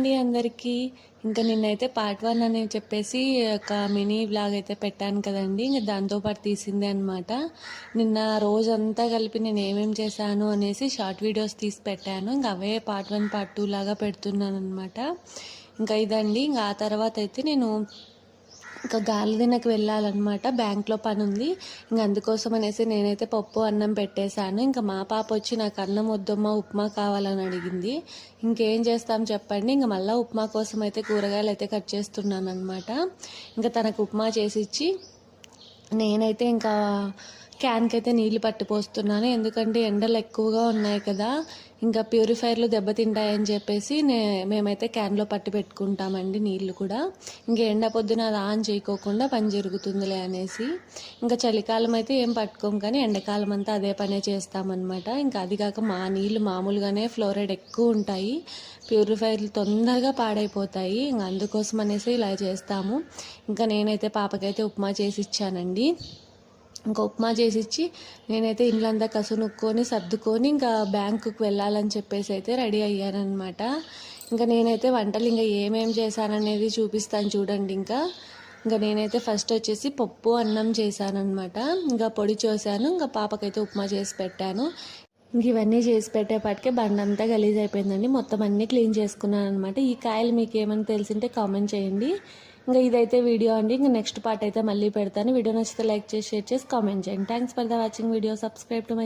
అండి అందరికీ. ఇంకా నిన్నైతే పార్ట్ 1 అని చెప్పేసి ఒక మినీ వ్లాగ్ అయితే పెట్టాను కదండి. ఇంక దాంతో పాటు తీసిందే అనమాట. నిన్న రోజంతా కలిపి నేను ఏమేమి చేశాను అనేసి షార్ట్ వీడియోస్ తీసి పెట్టాను. ఇంకా అవే పార్ట్ 1 పార్ట్ 2 లాగా పెడుతున్నాను అనమాట. ఇంకా ఇదండి. ఇంకా ఆ తర్వాత అయితే నేను ఇంకా గాలిదినకి వెళ్ళాలన్నమాట. బ్యాంక్లో పని ఉంది. ఇంక అందుకోసం అనేసి నేనైతే పప్పు అన్నం పెట్టేశాను. ఇంకా మా పాప వచ్చి నాకు అన్నం వద్దమ్మా ఉప్మా కావాలని అడిగింది. ఇంకేం చేస్తాం చెప్పండి. ఇంక మళ్ళీ ఉప్మా కోసం అయితే కూరగాయలు అయితే కట్ చేస్తున్నాను అనమాట. ఇంకా తనకు ఉప్మా చేసి ఇచ్చి నేనైతే ఇంకా క్యాన్కి అయితే నీళ్ళు పట్టిపోస్తున్నాను. ఎందుకంటే ఎండలు ఎక్కువగా ఉన్నాయి కదా, ఇంకా ప్యూరిఫైర్లు దెబ్బతింటాయని చెప్పేసి మేమైతే క్యాన్లో పట్టి పెట్టుకుంటామండి నీళ్ళు కూడా. ఇంకా ఎండ పొద్దున అది ఆన్ చేయకోకుండా పని జరుగుతుందిలే అనేసి. ఇంకా చలికాలం అయితే ఏం పట్టుకోం, కానీ ఎండాకాలం అంతా అదే పనే చేస్తామన్నమాట. ఇంకా అది కాక మా నీళ్ళు మామూలుగానే ఫ్లోరైడ్ ఎక్కువ ఉంటాయి, ప్యూరిఫైర్లు తొందరగా పాడైపోతాయి. ఇంకా అందుకోసం అనేసి ఇలా చేస్తాము. ఇంకా నేనైతే పాపకైతే ఉప్మా చేసి ఇచ్చానండి. ఇంకా ఉప్మా చేసి ఇచ్చి నేనైతే ఇండ్లంతా కసునుక్కొని సర్దుకొని ఇంకా బ్యాంకుకి వెళ్ళాలని చెప్పేసి అయితే రెడీ అయ్యానమాట. ఇంకా నేనైతే వంటలు ఇంకా ఏమేమి చేశాననేది చూపిస్తాను చూడండి. ఇంకా నేనైతే ఫస్ట్ వచ్చేసి పప్పు అన్నం చేశానమాట. ఇంకా పొడి చేశాను. ఇంకా పాపకైతే ఉప్మా చేసి పెట్టాను. ఇంక ఇవన్నీ చేసి పెట్టేపాటికే బండి అంతా గలీజ్ అయిపోయిందండి. మొత్తం అన్నీ క్లీన్ చేసుకున్నాను అనమాట. ఈ కాయలు మీకు ఏమైనా తెలిసింటే కామెంట్ చేయండి. ఇంకా ఇదైతే వీడియో అండి. ఇంకా నెక్స్ట్ పార్ట్ అయితే మళ్ళీ పెడతాను. వీడియో నచ్చితే లైక్ చేసి షేర్ చేసి కామెంట్ చేయండి. Thanks for the watching video. Subscribe to my